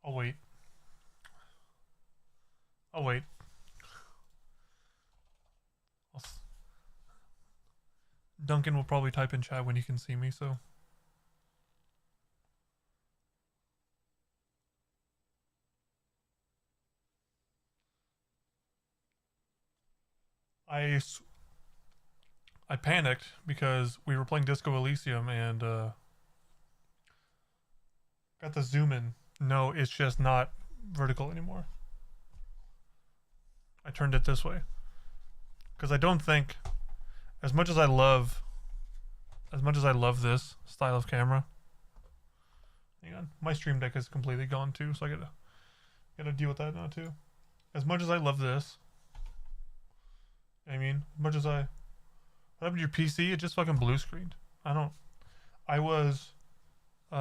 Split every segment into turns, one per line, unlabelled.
I'll wait. I'll wait. Duncan will probably type in chat when he can see me, so. I panicked because we were playing Disco Elysium and got the zoom in. No, it's just not vertical anymore. I turned it this way because I don't think, as much as I love this style of camera. Hang on, my stream deck is completely gone too, so I gotta deal with that now too. As much as I love this, I mean, as much as what happened to your PC? It just fucking blue screened. I was, we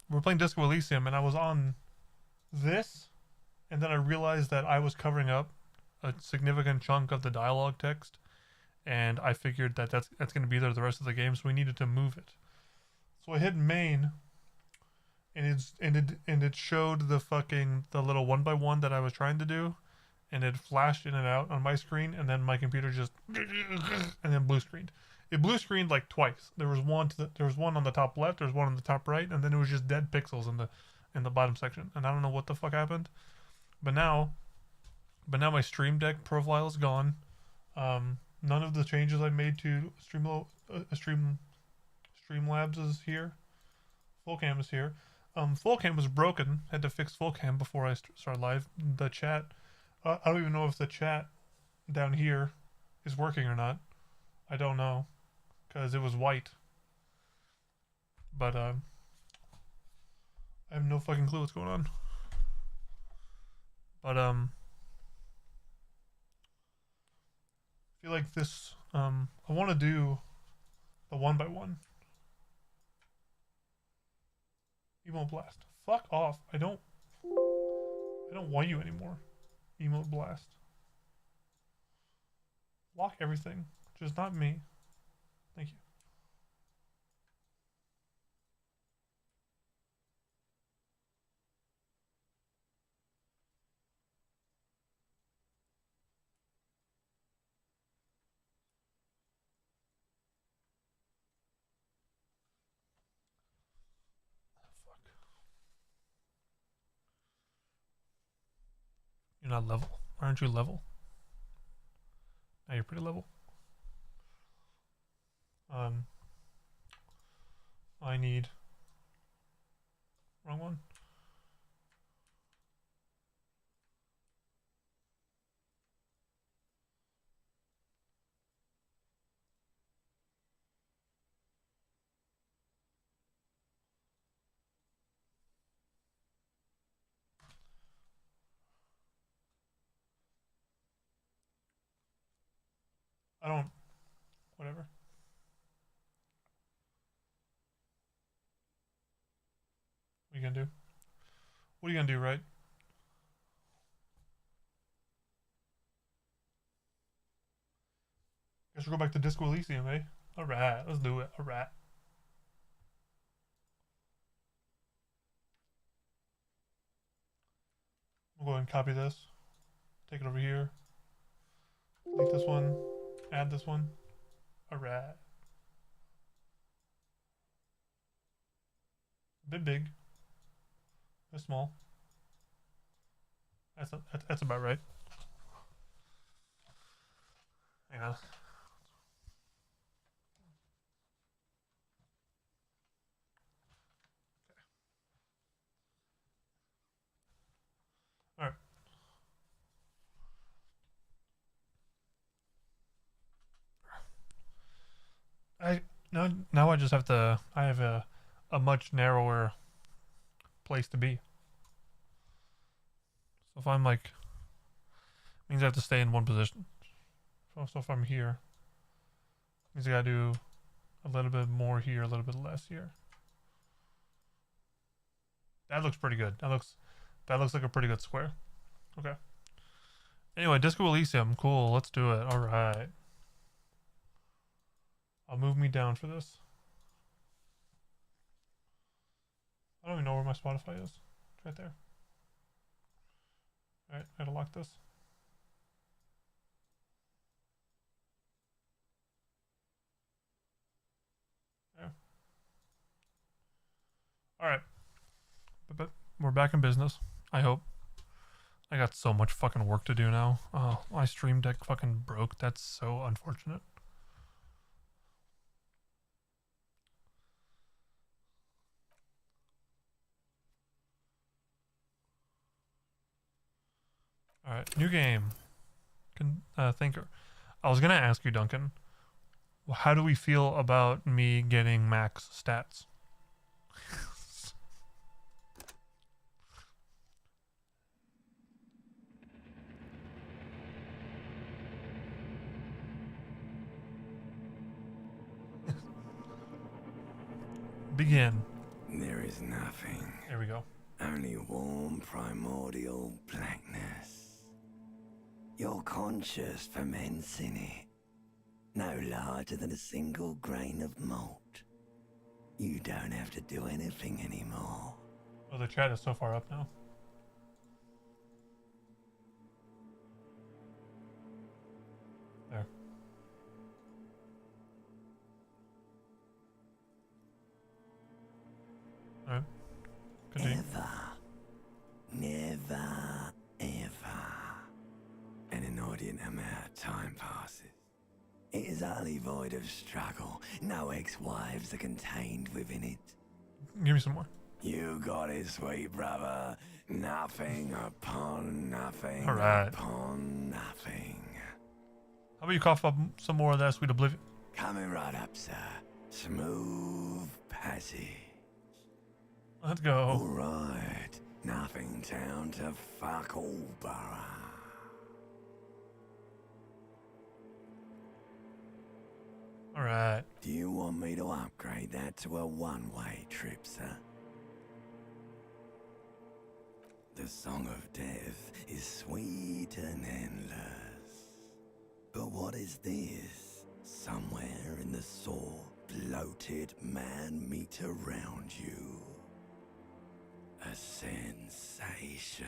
were playing Disco Elysium and I was on this, and then I realized that I was covering up a significant chunk of the dialogue text, and I figured that that's going to be there the rest of the game, so we needed to move it. So I hit main, and it showed the little 1x1 that I was trying to do, and it flashed in and out on my screen, and then my computer just and then blue screened. It blue screened like twice. There was one on the top left, there was one on the top right, and then it was just dead pixels in the bottom section. And I don't know what the fuck happened. But now my Stream Deck profile is gone. None of the changes I made to Streamlabs is here. Fullcam is here. Fullcam was broken. Had to fix Fullcam before I start live. The chat. I don't even know if the chat down here is working or not. I don't know, because it was white. But I have no fucking clue what's going on. But I feel like this. I want to do the 1x1. Emote blast. Fuck off. I don't want you anymore. Emote blast. Lock everything. Just not me. Thank you. Fuck. You're not level. Why aren't you level? Now you're pretty level. I need wrong one. I don't. Whatever. What are you gonna do? What are you gonna do, right? Guess we'll go back to Disco Elysium, eh? Alright, let's do it. Alright. We'll go ahead and copy this. Take it over here. Delete this one. Add this one. Alright. A bit big. A bit small. That's about right. Hang on. Alright. Now I just have to. I have a much narrower place to be. So if I'm like, means I have to stay in one position. So if I'm here, means I gotta do a little bit more here, a little bit less here. That looks pretty good. That looks like a pretty good square. Okay. Anyway, Disco Elysium, cool. Let's do it. All right. I'll move me down for this. I don't even know where my Spotify is. It's right there. Alright, I gotta lock this. Yeah. Alright. But we're back in business. I hope. I got so much fucking work to do now. Oh, my stream deck fucking broke. That's so unfortunate. Alright, new game. Thinker. I was gonna ask you, Duncan, how do we feel about me getting max stats? Begin.
There is nothing.
There we go.
Only warm primordial blackness. Your conscious ferments in it. No larger than a single grain of malt. You don't have to do anything anymore.
Oh, the chat is so far up now. There. Alright. Continue.
Never, ever. An inordinate amount of time passes. It is utterly void of struggle. No ex-wives are contained within it.
Give me some more.
You got it, sweet brother. Nothing upon nothing.
All right.
Upon nothing.
How about you cough up some more of that sweet oblivion?
Coming right up, sir. Smooth passage.
Let's go.
All right. Nothing down to fuck all, borough.
All right.
Do you want me to upgrade that to a one-way trip, sir? The song of death is sweet and endless. But what is this? Somewhere in the sore, bloated man meet around you. A sensation.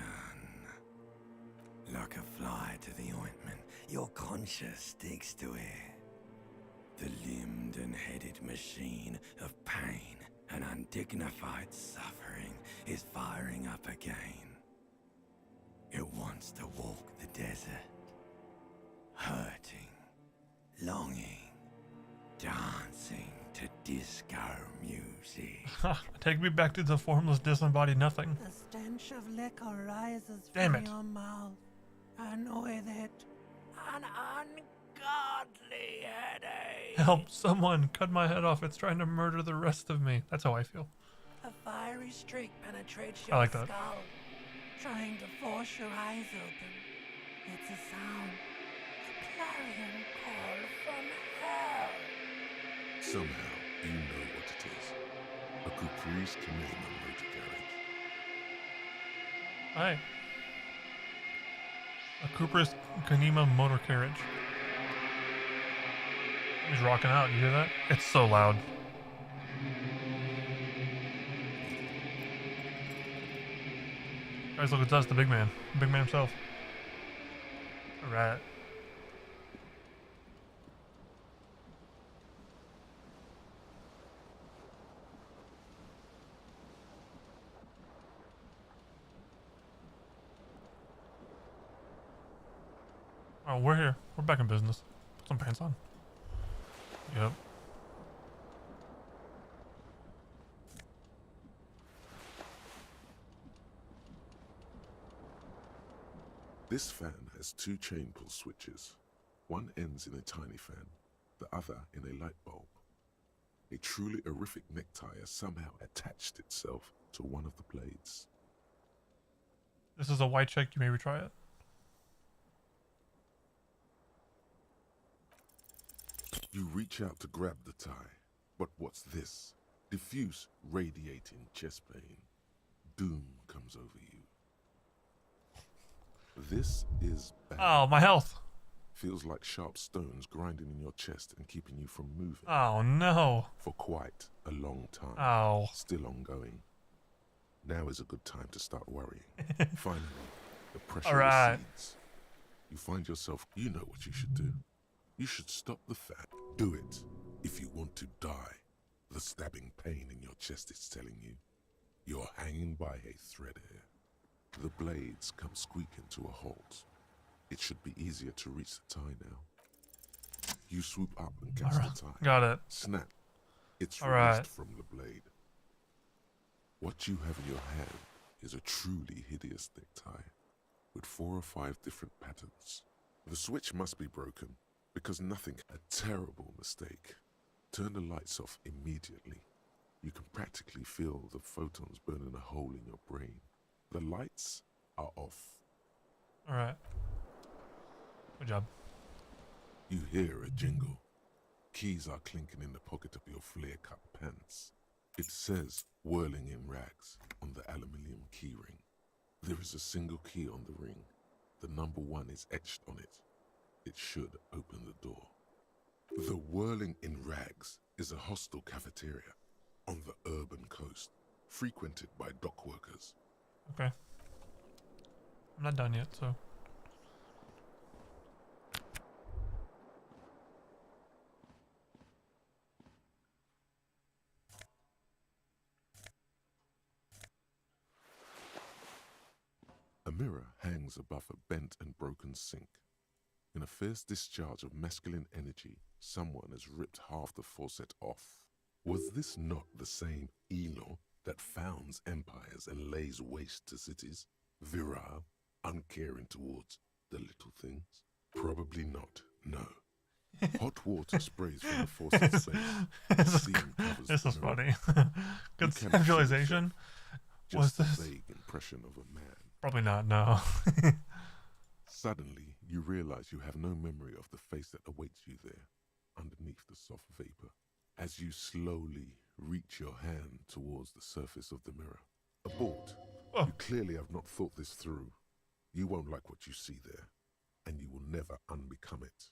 Like a fly to the ointment, your conscience sticks to it. The limbed and headed machine of pain and undignified suffering is firing up again. It wants to walk the desert, hurting, longing, dancing to disco music.
Take me back to the formless, disembodied nothing.
The stench of liquor rises
Damn
from
it.
your mouth, and with it, an ungodly headache.
Help someone cut my head off. It's trying to murder the rest of me. That's how I feel.
A fiery streak penetrates
I
your
like that.
skull, trying to force your eyes open. It's a sound, a clarion call from hell.
Somehow, you know what it is. A Caprice Kanema motor carriage.
Hi. A Cooper's Kanema motor carriage. He's rocking out. You hear that? It's so loud. Guys, look, it's us, the big man. The big man himself. Alright. Oh, we're here. We're back in business. Put some pants on. Yep.
This fan has two chain pull switches. One ends in a tiny fan, the other in a light bulb. A truly horrific necktie has somehow attached itself to one of the blades.
This is a white check. You may retry it.
You reach out to grab the tie, but what's this? Diffuse, radiating chest pain. Doom comes over you. This is bad.
Oh, my health.
Feels like sharp stones grinding in your chest and keeping you from moving
Oh, no.
for quite a long time.
Oh.
Still ongoing. Now is a good time to start worrying. Finally, The pressure
Alright.
recedes. You find yourself, you know what you should do. You should stop the fan. Do it if you want to die. The stabbing pain in your chest is telling you you're hanging by a thread here. The blades come squeaking to a halt. It should be easier to reach the tie now. You swoop up and catch
Alright.
the tie.
Got it.
Snap. It's
Alright.
released from the blade. What you have in your hand is a truly hideous necktie with 4 or 5 different patterns. The switch must be broken because nothing, a terrible mistake. Turn the lights off immediately. You can practically feel the photons burning a hole in your brain. The lights are off.
Alright. Good job.
You hear a jingle. Keys are clinking in the pocket of your flare-cut pants. It says whirling in rags on the aluminium keyring. There is a single key on the ring. The number 1 is etched on it. It should open the door. The Whirling in Rags is a hostel cafeteria on the urban coast, frequented by dock workers.
Okay. I'm not done yet, so.
A mirror hangs above a bent and broken sink. In a fierce discharge of masculine energy, someone has ripped half the faucet off. Was this not the same Elo that founds empires and lays waste to cities? Virile, uncaring towards the little things? Probably not, no. Hot water sprays from the faucet's base. Steam covers
This
the
is
mirror.
funny.
You cannot see
Conceptualization. Was
Just a
this?
vague impression of a man.
Probably not, no.
Suddenly, you realize you have no memory of the face that awaits you there, underneath the soft vapor. As you slowly reach your hand towards the surface of the mirror. Abort.
Oh.
You clearly have not thought this through. You won't like what you see there, and you will never unbecome it.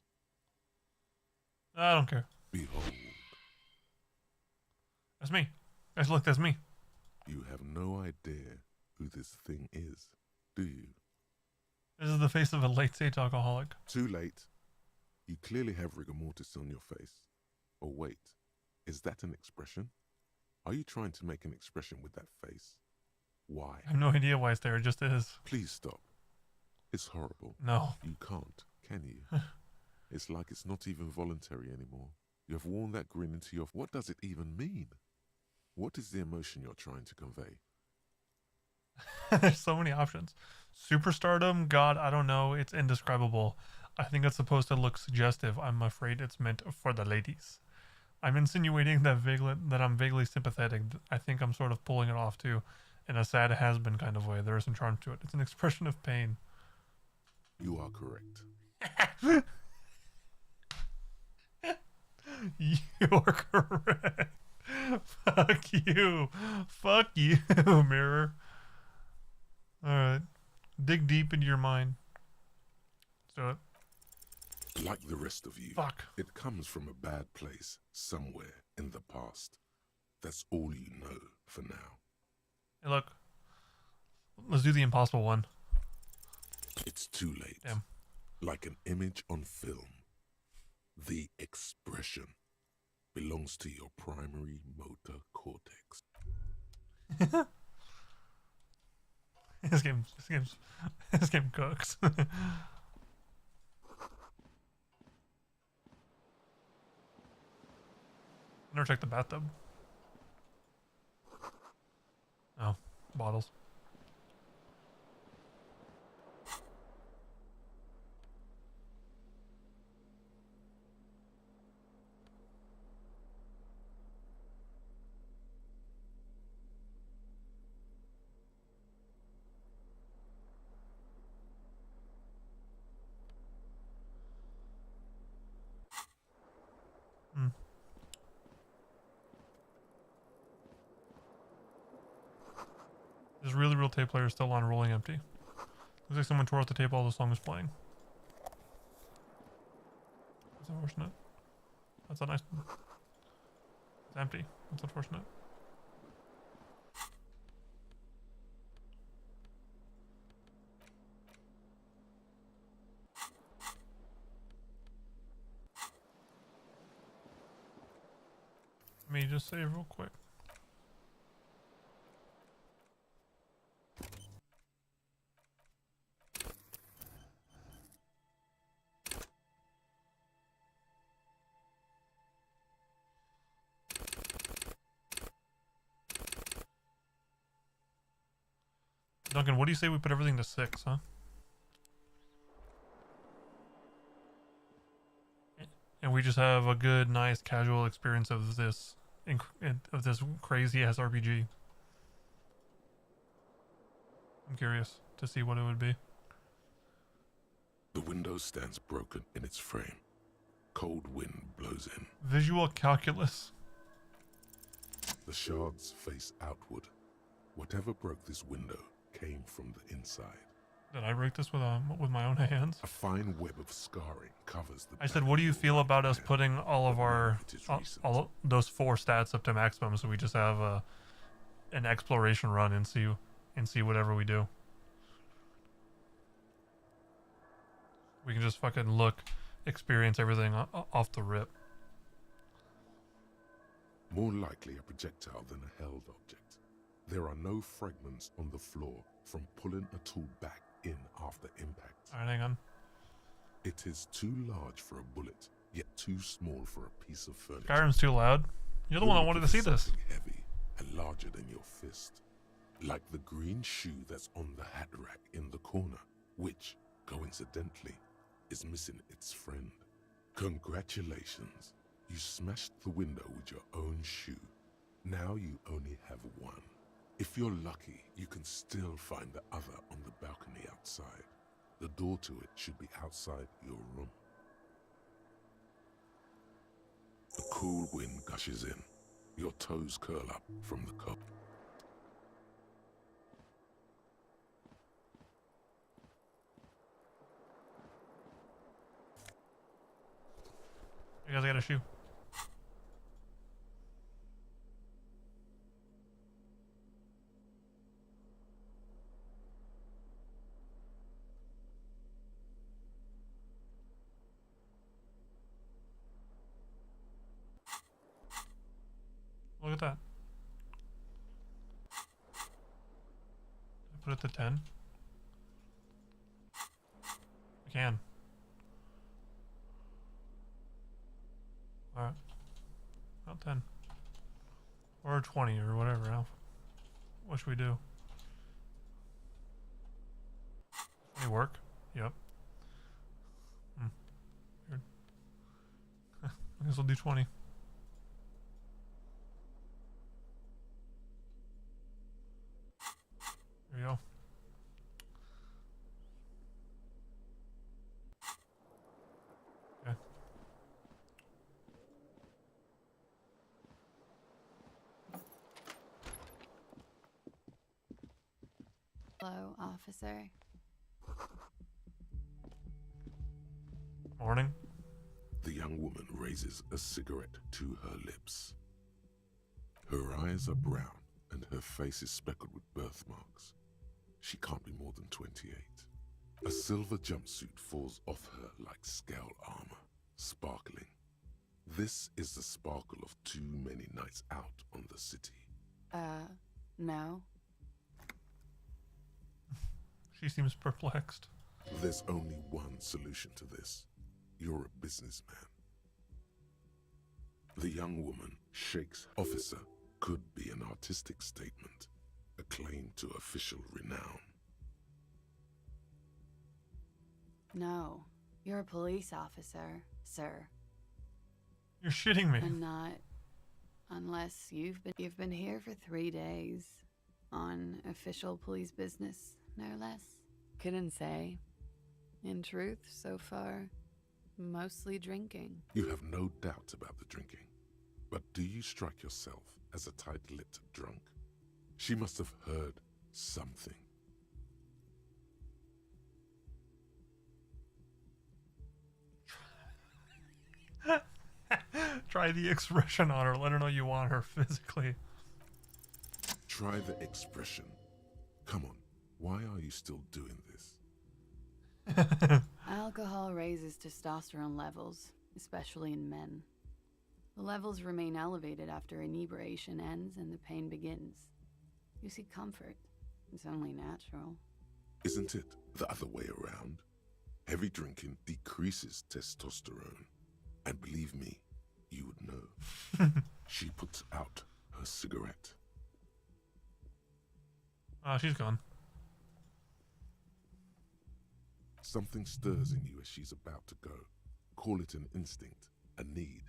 I don't care.
Behold,
That's me. Guys, look, that's me.
you have no idea who this thing is, do you?
This is the face of a late-stage alcoholic.
Too late. You clearly have rigor mortis on your face. Or wait, is that an expression? Are you trying to make an expression with that face? Why?
I have no idea why it's there. It just is.
Please stop. It's horrible.
No.
You can't, can you? It's like it's not even voluntary anymore. You have worn that grin into your... What does it even mean? What is the emotion you're trying to convey?
There's so many options. Superstardom, God, I don't know. It's indescribable. I think it's supposed to look suggestive. I'm afraid it's meant for the ladies. I'm insinuating that I'm vaguely sympathetic. I think I'm sort of pulling it off too, in a sad has-been kind of way. There is some charm to it. It's an expression of pain.
You are correct.
You're correct. Fuck you. Fuck you, mirror. Alright. Dig deep into your mind. Let's do it.
Like the rest of you,
Fuck.
it comes from a bad place somewhere in the past. That's all you know for now.
Hey, look. Let's do the impossible one.
It's too late.
Damn.
Like an image on film. The expression belongs to your primary motor cortex.
This game cooks. Never checked the bathtub. Oh, bottles. This really real tape player is still on rolling empty. Looks like someone tore out the tape while the song was playing. That's unfortunate. That's a nice one. It's empty. That's unfortunate. Let me just save real quick. Duncan, what do you say we put everything to 6, huh? And we just have a good, nice, casual experience of this crazy ass RPG. I'm curious to see what it would be.
The window stands broken in its frame. Cold wind blows in.
Visual calculus.
The shards face outward. Whatever broke this window came from the inside.
Did I break this with my own hands?
A fine web of scarring covers the.
I said, what do you feel about us putting all of our all those 4 stats up to maximum, so we just have an exploration run and see whatever we do. We can just fucking look, experience everything off the rip.
More likely a projectile than a held object. There are no fragments on the floor from pulling a tool back in after impact.
Alright, hang on.
It is too large for a bullet, yet too small for a piece of furniture.
Skyrim's too loud. You're the one that wanted to see this.
Something heavy and larger than your fist. Like the green shoe that's on the hat rack in the corner, which, coincidentally, is missing its friend. Congratulations. You smashed the window with your own shoe. Now you only have one. If you're lucky, you can still find the other on the balcony outside. The door to it should be outside your room. A cool wind gushes in. Your toes curl up from the cup.
You guys got a shoe. Look at that. Put it to 10. I can. Alright. Not 10. Or 20 or whatever. What should we do? 20 work? Yep. Weird. I guess we'll do 20. There you go. Okay.
Hello, officer.
Morning.
The young woman raises a cigarette to her lips. Her eyes are brown and her face is speckled with birthmarks. She can't be more than 28. A silver jumpsuit falls off her like scale armor, sparkling. This is the sparkle of too many nights out on the city.
No.
She seems perplexed.
There's only one solution to this. You're a businessman. The young woman shakes. Officer could be an artistic statement, a claim to official renown.
No. You're a police officer, sir.
You're shitting me.
And not unless you've been here for 3 days on official police business, no less. Couldn't say. In truth, so far, mostly drinking.
You have no doubt about the drinking, but do you strike yourself as a tight-lipped drunk? She must have heard something.
Try the expression on her. Let her know you want her physically.
Try the expression. Come on, why are you still doing this?
Alcohol raises testosterone levels, especially in men. The levels remain elevated after inebriation ends and the pain begins. You seek comfort. It's only natural.
Isn't it the other way around? Heavy drinking decreases testosterone. And believe me, you would know. She puts out her cigarette.
She's gone.
Something stirs in you as she's about to go. Call it an instinct, a need.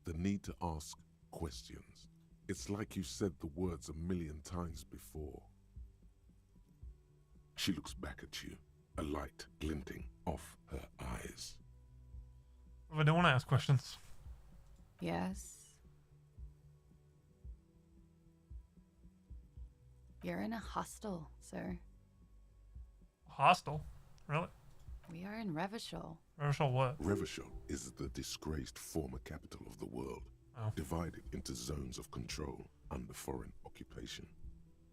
The need to ask questions. It's like you said the words 1,000,000 times before. She looks back at you, a light glinting off her eyes.
If I don't want to ask questions.
Yes. You're in a hostel, sir.
Hostile? Really?
We are in Revachol.
Revachol what?
Revachol is the disgraced former capital of the world,
Oh.
divided into zones of control under foreign occupation.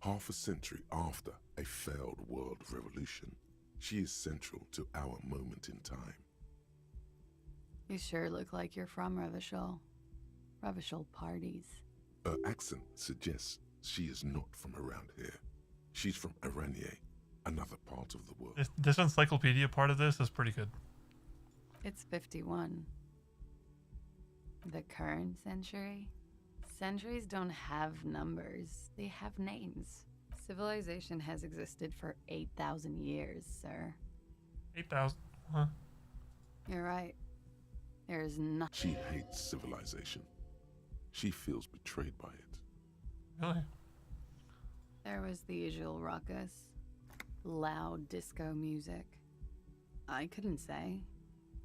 Half a century after a failed world revolution, she is central to our moment in time.
You sure look like you're from Revachol. Revachol parties.
Her accent suggests she is not from around here. She's from Aranier, another part of the world.
This encyclopedia part of this is pretty good.
It's 51. The current century? Centuries don't have numbers, they have names. Civilization has existed for 8,000 years, sir.
8,000. Huh?
You're right. There is nothing.
She hates civilization. She feels betrayed by it.
Really?
There was the usual ruckus. Loud disco music. I couldn't say.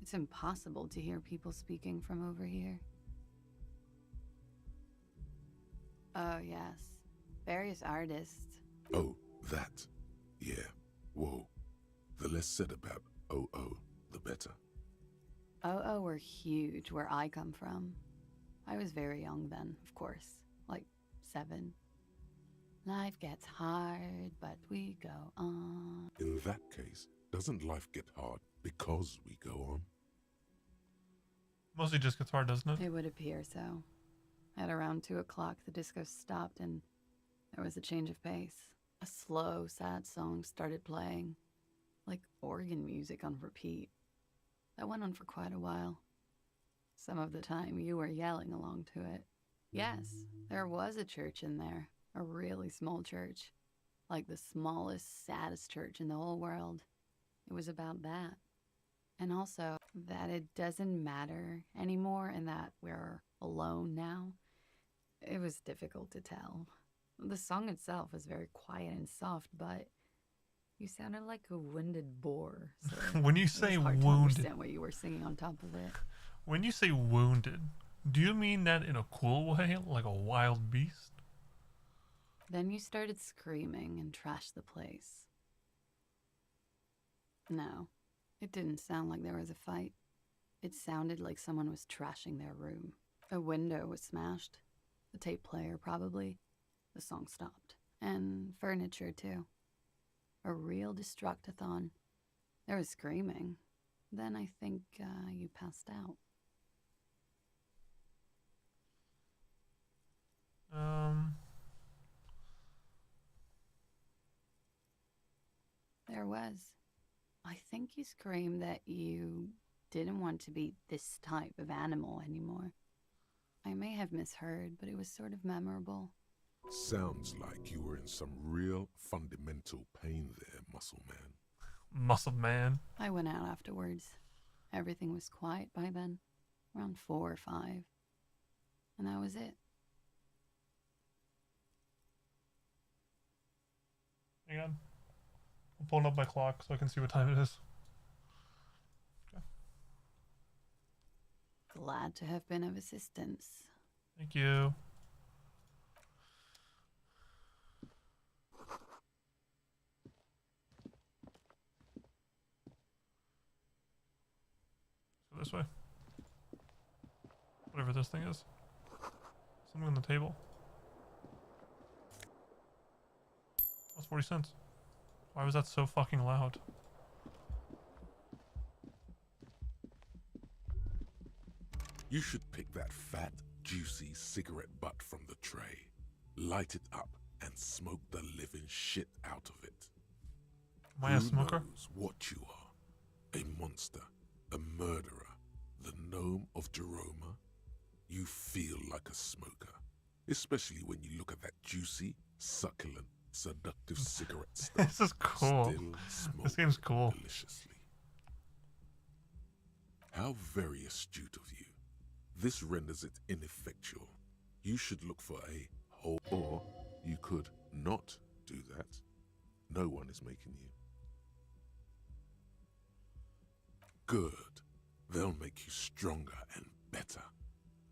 It's impossible to hear people speaking from over here. Oh, yes. Various artists.
Oh, that. Yeah. Whoa. The less said about OO, the better.
Oh, were huge where I come from. I was very young then, of course. Like 7. Life gets hard, but we go on.
In that case, doesn't life get hard because we go on?
Mostly just gets hard, doesn't it?
It would appear so. At around 2 o'clock, the disco stopped and there was a change of pace. A slow, sad song started playing, like organ music on repeat. That went on for quite a while. Some of the time, you were yelling along to it. Yes, there was a church in there, a really small church, like the smallest, saddest church in the whole world. It was about that. And also, that it doesn't matter anymore and that we're alone now. It was difficult to tell. The song itself was very quiet and soft, but you sounded like a winded boar. So
When you
it
say
was hard to
wounded,
understand what you were singing on top of it.
when you say wounded, do you mean that in a cool way, like a wild beast?
Then you started screaming and trashed the place. No, it didn't sound like there was a fight. It sounded like someone was trashing their room. A window was smashed. The tape player, probably. The song stopped. And furniture, too. A real destructathon. There was screaming. Then I think you passed out. There was. I think you screamed that you didn't want to be this type of animal anymore. I may have misheard, but it was sort of memorable.
Sounds like you were in some real fundamental pain there, Muscle Man.
Muscle man.
I went out afterwards. Everything was quiet by then, around 4 or 5. And that was it.
Hang on. I'm pulling up my clock so I can see what time it is.
Glad to have been of assistance.
Thank you. Go this way. Whatever this thing is. Something on the table. That's 40 cents. Why was that so fucking loud?
You should pick that fat, juicy cigarette butt from the tray, light it up, and smoke the living shit out of it.
Am I a smoker?
Who knows what you are? A monster, a murderer, the gnome of Jeroma? You feel like a smoker, especially when you look at that juicy, succulent, seductive cigarette stuff.
This is cool.
Still smoke
This game's cool.
deliciously. How very astute of you. This renders it ineffectual. You should look for a hole, or you could not do that. No one is making you. Good. They'll make you stronger and better.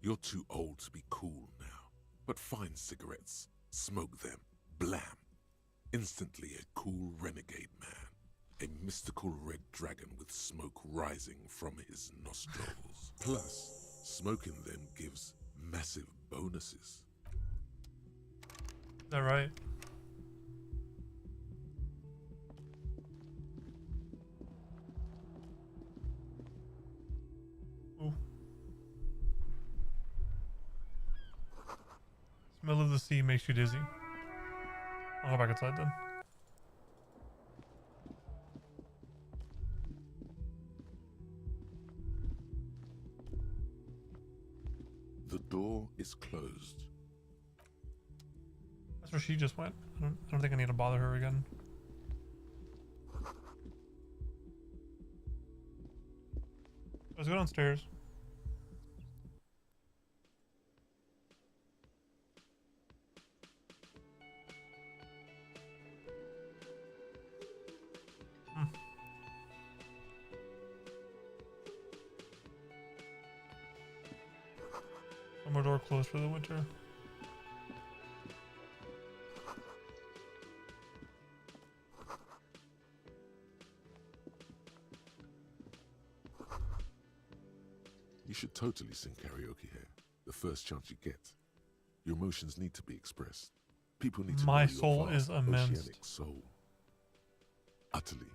You're too old to be cool now. But find cigarettes, smoke them, blam. Instantly a cool renegade man. A mystical red dragon with smoke rising from his nostrils. Plus, smoking them gives massive bonuses.
Is that right? Ooh. Smell of the sea makes you dizzy. I'll go back inside then.
The door is closed.
That's where she just went. I don't think I need to bother her again. Let's go downstairs. One more door closed for the winter.
You should totally sing karaoke here, the first chance you get. Your emotions need to be expressed. People need to
My
know your
soul
vast
is immense.
oceanic soul. Utterly.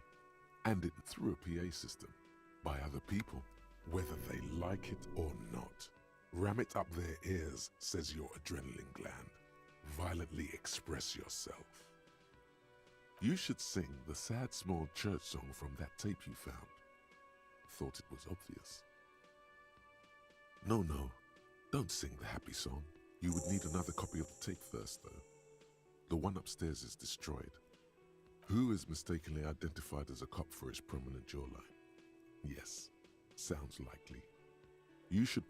And it through a PA system. By other people, whether they like it or not. Ram it up their ears, says your adrenaline gland. Violently express yourself. You should sing the sad small church song from that tape you found. Thought it was obvious. No, don't sing the happy song. You would need another copy of the tape first, though. The one upstairs is destroyed. Who is mistakenly identified as a cop for his prominent jawline? Yes, sounds likely. You should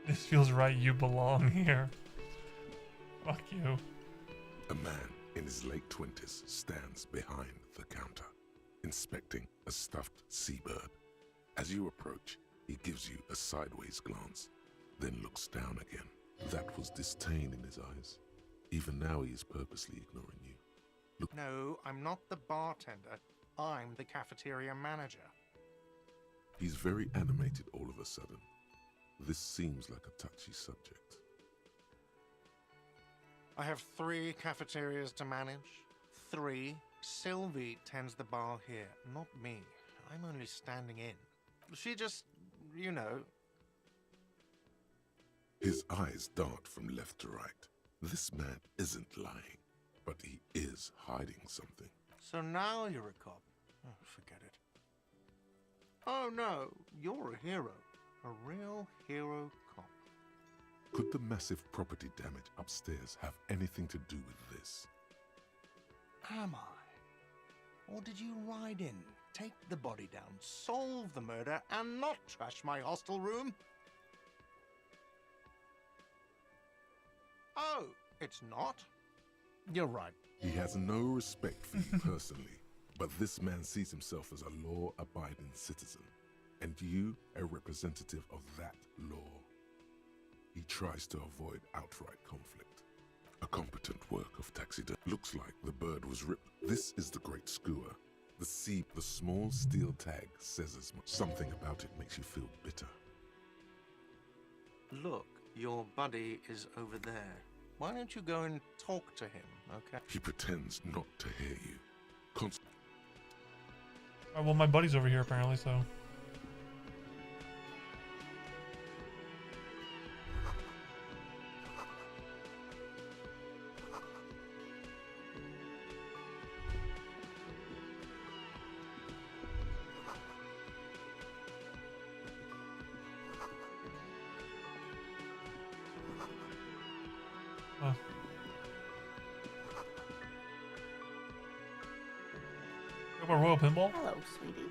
This feels right. You belong here. Fuck you.
A man in his late 20s stands behind the counter, inspecting a stuffed seabird. As you approach, he gives you a sideways glance, then looks down again. That was disdain in his eyes. Even now he is purposely ignoring you.
No, I'm not the bartender. I'm the cafeteria manager.
He's very animated all of a sudden. This seems like a touchy subject.
I have 3 cafeterias to manage. 3. Sylvie tends the bar here, not me. I'm only standing in. She just, you know.
His eyes dart from left to right. This man isn't lying, but he is hiding something.
So now you're a cop. Oh, forget it. Oh no, you're a hero. A real hero cop.
Could the massive property damage upstairs have anything to do with this?
Am I? Or did you ride in, take the body down, solve the murder, and not trash my hostel room? Oh, it's not? You're right.
He has no respect for you personally, but this man sees himself as a law-abiding citizen, and you a representative of that law. He tries to avoid outright conflict. A competent work of taxidermy. Looks like the bird was ripped. This is the great skua. The small steel tag says as much. Something about it makes you feel bitter.
Look, your buddy is over there. Why don't you go and talk to him, okay?
He pretends not to hear you.
Alright, well, my buddy's over here apparently, so. Oh. Go by Royal Pinball?
Hello, sweetie.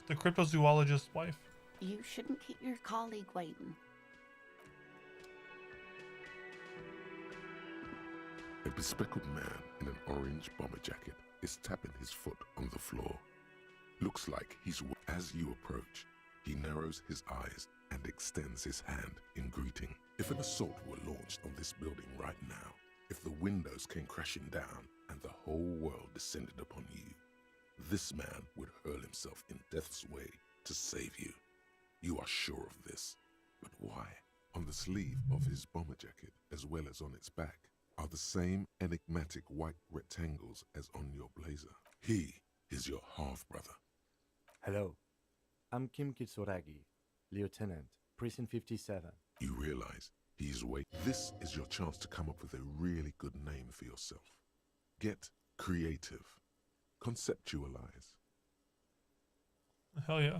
The cryptozoologist's wife.
You shouldn't keep your colleague waiting.
A bespectacled man in an orange bomber jacket is tapping his foot on the floor. Looks like he's... As you approach, he narrows his eyes and extends his hand in greeting. If an assault were launched on this building right now, if the windows came crashing down and the whole world descended upon you, this man would hurl himself in death's way to save you. You are sure of this. But why? On the sleeve of his bomber jacket, as well as on its back, are the same enigmatic white rectangles as on your blazer. He is your half-brother.
Hello, I'm Kim Kitsuragi, Lieutenant, Precinct 57.
You realize he is waiting. This is your chance to come up with a really good name for yourself. Get creative. Conceptualize.
Hell yeah.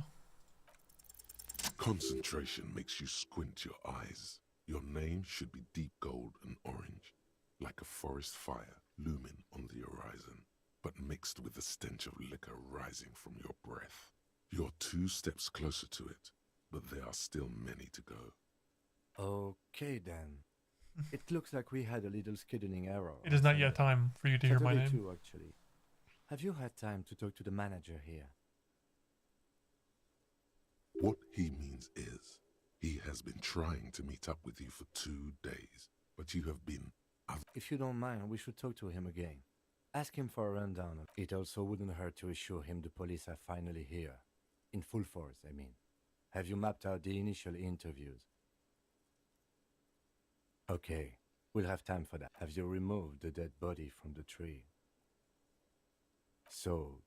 Concentration makes you squint your eyes. Your name should be deep gold and orange, like a forest fire looming on the horizon, but mixed with the stench of liquor rising from your breath. You're 2 steps closer to it, but there are still many to go.
Okay then. It looks like we had a little scheduling error.
It is not yet time for you to hear my
Saturday
name.
too, actually. Have you had time to talk to the manager here?
What he means is, he has been trying to meet up with you for 2 days, but you have been...
If you don't mind, we should talk to him again. Ask him for a rundown. It also wouldn't hurt to assure him the police are finally here. In full force, I mean. Have you mapped out the initial interviews? Okay, we'll have time for that. Have you removed the dead body from the tree? So,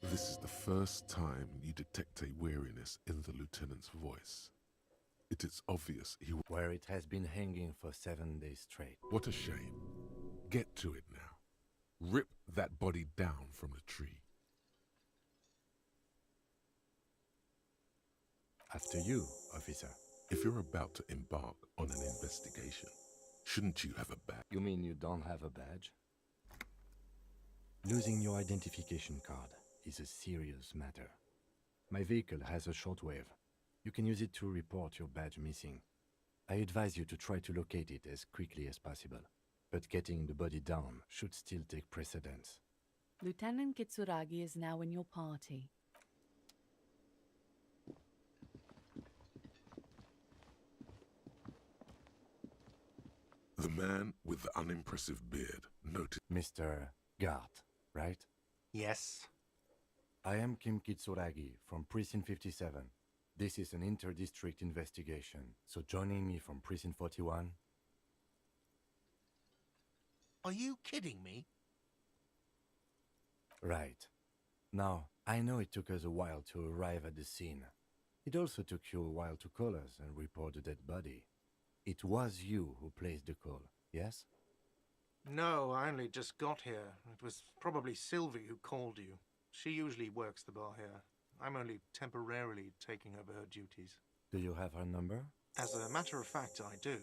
This is the first time you detect a weariness in the lieutenant's voice. It is obvious he...
where it has been hanging for 7 days straight.
What a shame. Get to it now. Rip that body down from the tree.
After you, officer.
If you're about to embark on an investigation, shouldn't you have a badge?
You mean you don't have a badge? Losing your identification card is a serious matter. My vehicle has a shortwave. You can use it to report your badge missing. I advise you to try to locate it as quickly as possible, but getting the body down should still take precedence.
Lieutenant Kitsuragi is now in your party.
The man with the unimpressive beard noticed.
Mr. Gart, right?
Yes.
I am Kim Kitsuragi from Precinct 57. This is an inter-district investigation, so joining me from Precinct 41...
Are you kidding me?
Right. Now, I know it took us a while to arrive at the scene. It also took you a while to call us and report the dead body. It was you who placed the call, yes?
No, I only just got here. It was probably Sylvie who called you. She usually works the bar here. I'm only temporarily taking over her duties.
Do you have her number?
As a matter of fact, I do.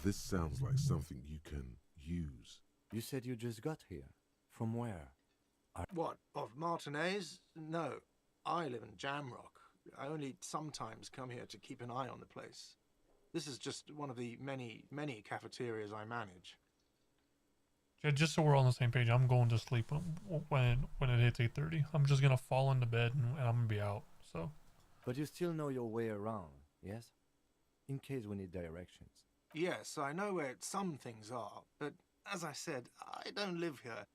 This sounds like something you can use.
You said you just got here. From where?
What, of Martinez? No, I live in Jamrock. I only sometimes come here to keep an eye on the place. This is just one of the many, many cafeterias I manage.
Yeah, just so we're all on the same page, I'm going to sleep when it hits 8:30. I'm just gonna fall into bed and I'm gonna be out. So.
But you still know your way around, yes? In case we need directions.
Yes, I know where some things are, but as I said, I don't live here.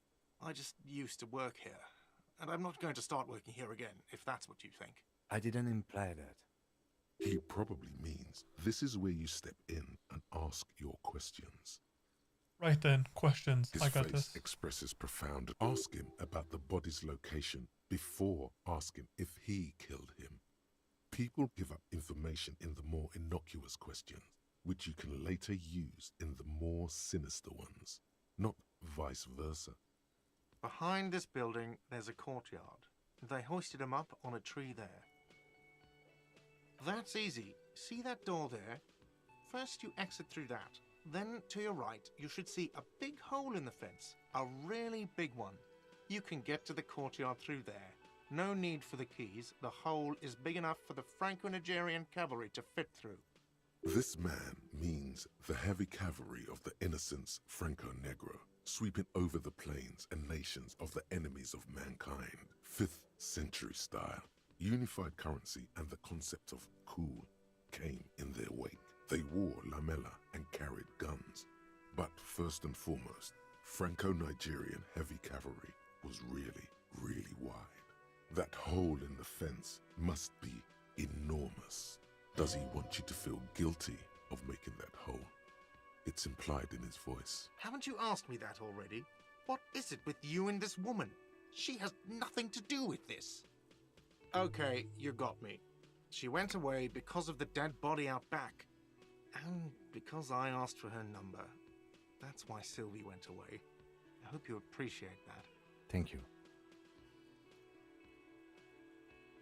I just used to work here. And I'm not going to start working here again, if that's what you think.
I didn't imply that.
He probably means this is where you step in and ask your questions.
Right then, questions.
His
I got
face
this.
expresses profound. Ask him about the body's location before asking if he killed him. People give up information in the more innocuous questions, which you can later use in the more sinister ones, not vice versa.
Behind this building, there's a courtyard. They hoisted him up on a tree there. That's easy. See that door there? First, you exit through that. Then, to your right, you should see a big hole in the fence. A really big one. You can get to the courtyard through there. No need for the keys. The hole is big enough for the Franco-Nigerian cavalry to fit through.
This man means the heavy cavalry of the innocents Franco Negro, sweeping over the plains and nations of the enemies of mankind. 5th century style. Unified currency and the concept of cool came in their wake. They wore lamella and carried guns. But first and foremost, Franco-Nigerian heavy cavalry was really, really wide. That hole in the fence must be enormous. Does he want you to feel guilty of making that hole? It's implied in his voice.
Haven't you asked me that already? What is it with you and this woman? She has nothing to do with this. Okay, you got me. She went away because of the dead body out back. And because I asked for her number. That's why Sylvie went away. I hope you appreciate that.
Thank you.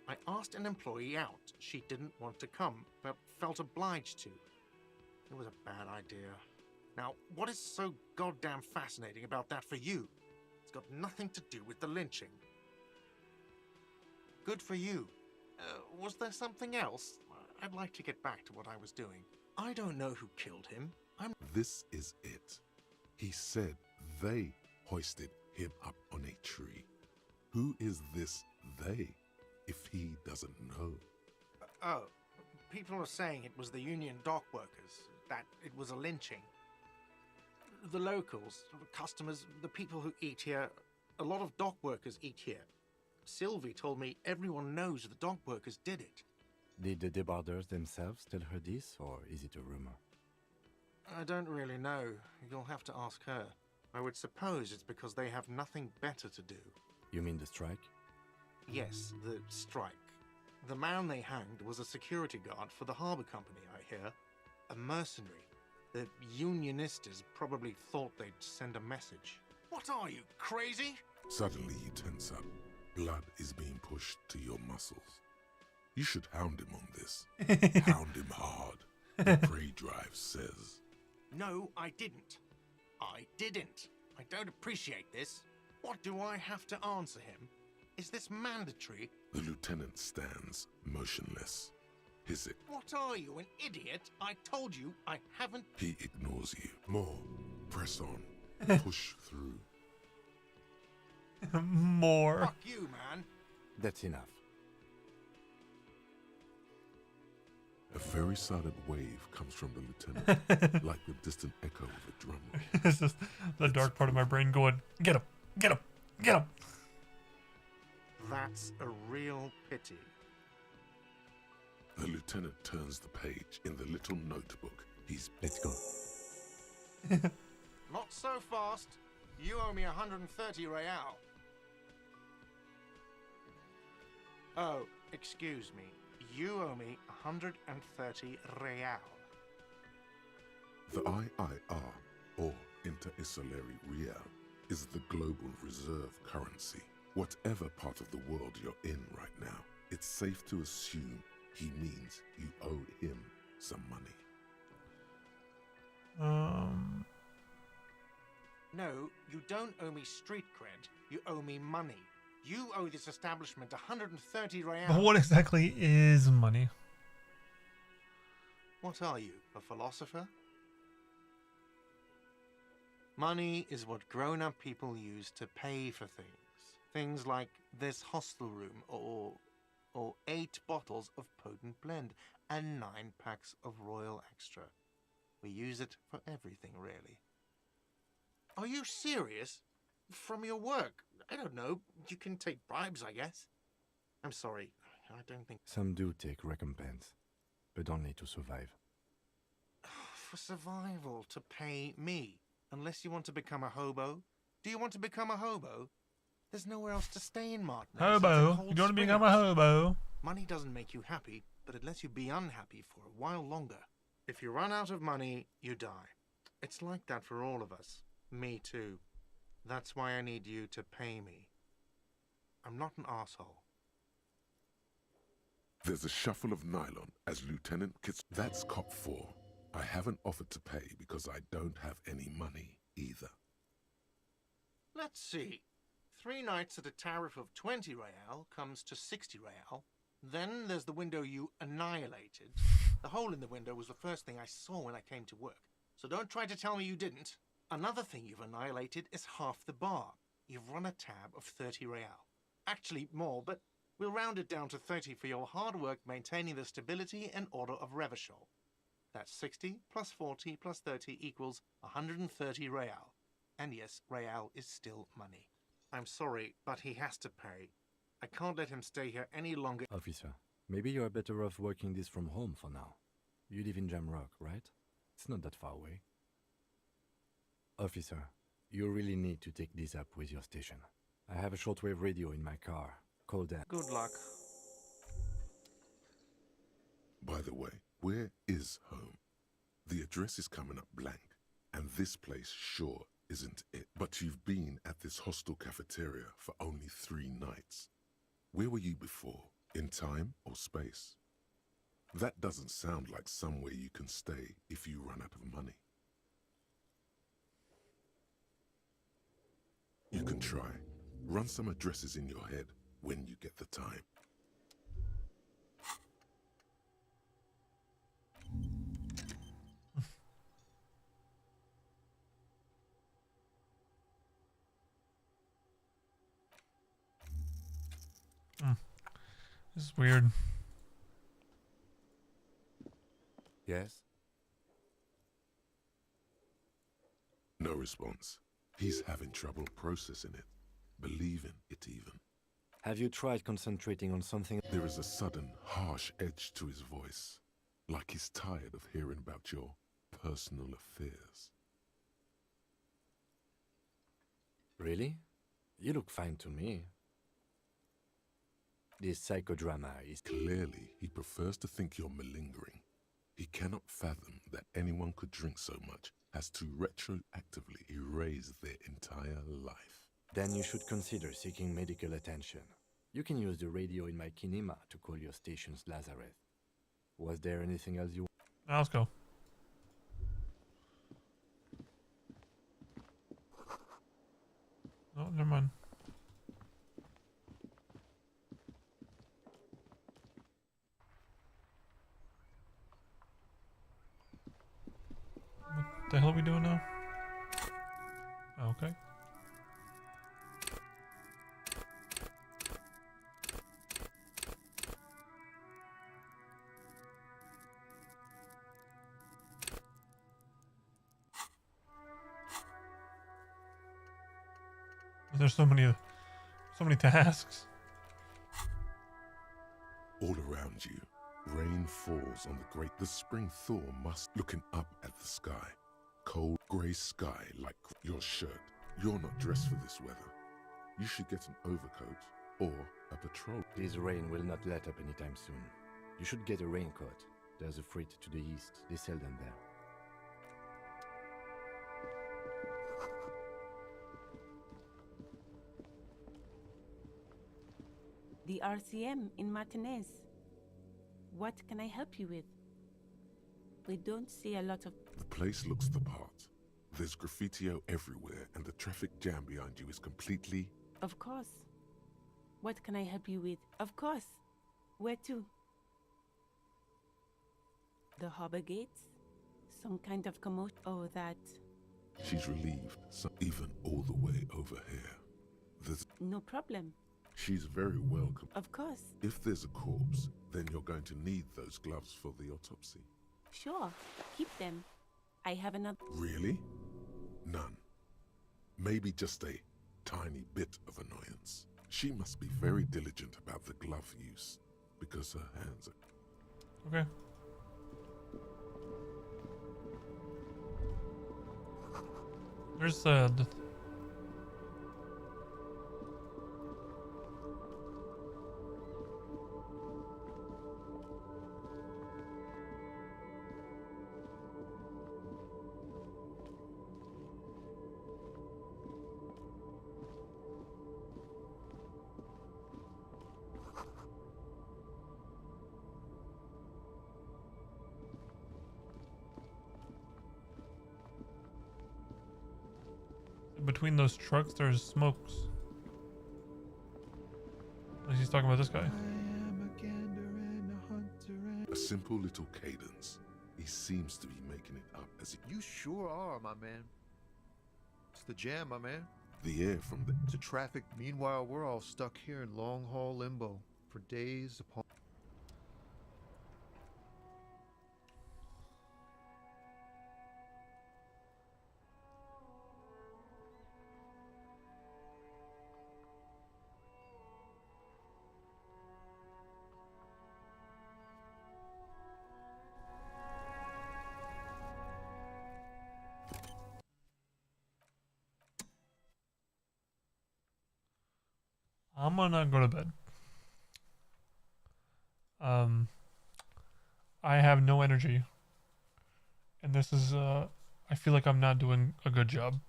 I asked an employee out. She didn't want to come, but felt obliged to. It was a bad idea. Now, what is so goddamn fascinating about that for you? It's got nothing to do with the lynching. Good for you. Was there something else? I'd like to get back to what I was doing. I don't know who killed him.
This is it. He said they hoisted him up on a tree. Who is this they, if he doesn't know?
Oh, people are saying it was the union dock workers, that it was a lynching. The locals, the customers, the people who eat here, a lot of dock workers eat here. Sylvie told me everyone knows the dock workers did it.
Did the debarders themselves tell her this, or is it a rumor?
I don't really know. You'll have to ask her. I would suppose it's because they have nothing better to do.
You mean the strike?
Yes, the strike. The man they hanged was a security guard for the harbour company, I hear. A mercenary. The unionistas probably thought they'd send a message. What are you, crazy?
Suddenly you tense up. Blood is being pushed to your muscles. You should hound him on this. Hound him hard. The prey drive says.
No, I didn't. I didn't. I don't appreciate this. What do I have to answer him? Is this mandatory?
The lieutenant stands motionless. Hissing.
What are you, an idiot? I told you I haven't...
He ignores you. More. Press on. Push through.
More.
Fuck you, man.
That's enough.
A very silent wave comes from the lieutenant, like the distant echo of a drum roll.
It's just the dark part of my brain going, get him, get him, get him.
That's a real pity.
The lieutenant turns the page in the little notebook.
Let's go.
Not so fast. You owe me 130 real. Oh, excuse me. You owe me 130 real.
The IIR, or Inter-Isolary Real, is the global reserve currency. Whatever part of the world you're in right now, it's safe to assume he means you owe him some money.
No, you don't owe me street cred. You owe me money. You owe this establishment 130 real.
But what exactly is money?
What are you, a philosopher? Money is what grown-up people use to pay for things. Things like this hostel room, or 8 bottles of potent blend, and 9 packs of Royal Extra. We use it for everything, really. Are you serious? From your work? I don't know. You can take bribes, I guess. I'm sorry. I don't think...
Some do take recompense, but only to survive.
For survival, to pay me. Unless you want to become a hobo. Do you want to become a hobo? There's nowhere else to stay in Martin.
Hobo? You don't want to become a hobo?
Money doesn't make you happy, but it lets you be unhappy for a while longer. If you run out of money, you die. It's like that for all of us. Me too. That's why I need you to pay me. I'm not an asshole.
There's a shuffle of nylon as Lieutenant Kits. That's Cop 4. I haven't offered to pay because I don't have any money either.
Let's see. 3 nights at a tariff of 20 real comes to 60 real. Then there's the window you annihilated. The hole in the window was the first thing I saw when I came to work. So don't try to tell me you didn't. Another thing you've annihilated is half the bar. You've run a tab of 30 real. Actually more, but we'll round it down to 30 for your hard work maintaining the stability and order of Revachol. That's 60 plus 40 plus 30 equals 130 real. And yes, real is still money. I'm sorry, but he has to pay. I can't let him stay here any longer.
Officer, maybe you are better off working this from home for now. You live in Jamrock, right? It's not that far away. Officer, you really need to take this up with your station. I have a shortwave radio in my car. Call that.
Good luck.
By the way, where is home? The address is coming up blank, and this place sure isn't it. But you've been at this hostel cafeteria for only 3 nights. Where were you before? In time or space? That doesn't sound like somewhere you can stay if you run out of money. You can try. Run some addresses in your head when you get the time.
This is weird.
Yes?
No response. He's having trouble processing it, believing it even.
Have you tried concentrating on something?
There is a sudden, harsh edge to his voice, like he's tired of hearing about your personal affairs.
Really? You look fine to me. This psychodrama is...
Clearly, he prefers to think you're malingering. He cannot fathom that anyone could drink so much as to retroactively erase their entire life.
Then you should consider seeking medical attention. You can use the radio in my kinema to call your station's Lazareth. Was there anything else you...
Now let's go. Oh, never mind. What the hell are we doing now? Okay. There's so many tasks.
All around you, rain falls on the great. The spring thaw must looking up at the sky. Cold grey sky like your shirt. You're not dressed for this weather. You should get an overcoat or a patrol.
This rain will not let up anytime soon. You should get a raincoat. There's a freight to the east. They sell them there.
The RCM in Martinez. What can I help you with? We don't see a lot of...
The place looks the part. There's graffitio everywhere, and the traffic jam behind you is completely...
Of course. What can I help you with? Of course. Where to? The harbor gates? Some kind of commotion? Oh, that...
She's relieved, so even all the way over here. There's...
No problem.
She's very welcome.
Of course.
If there's a corpse, then you're going to need those gloves for the autopsy.
Sure. Keep them. I have another...
Really? None. Maybe just a tiny bit of annoyance. She must be very diligent about the glove use, because her hands are...
Okay. There's Between those trucks, there's smokes. Unless he's talking about this guy.
A simple little cadence. He seems to be making it up as he...
You sure are, my man. It's the jam, my man.
The air from the...
To traffic. Meanwhile, we're all stuck here in long-haul limbo for days upon...
I'm gonna go to bed. I have no energy. And this is, I feel like I'm not doing a good job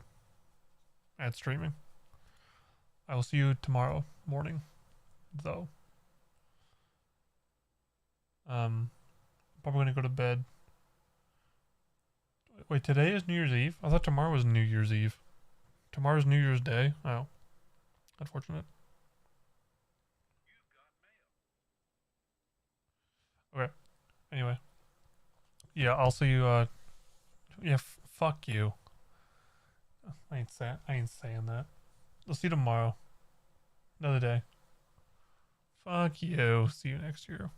at streaming. I will see you tomorrow morning, though. Probably gonna go to bed. Wait, today is New Year's Eve? I thought tomorrow was New Year's Eve. Tomorrow's New Year's Day? Oh. Unfortunate. Okay. Anyway. Yeah, I'll see you, yeah, fuck you. I ain't saying that. I'll see you tomorrow. Another day. Fuck you. See you next year.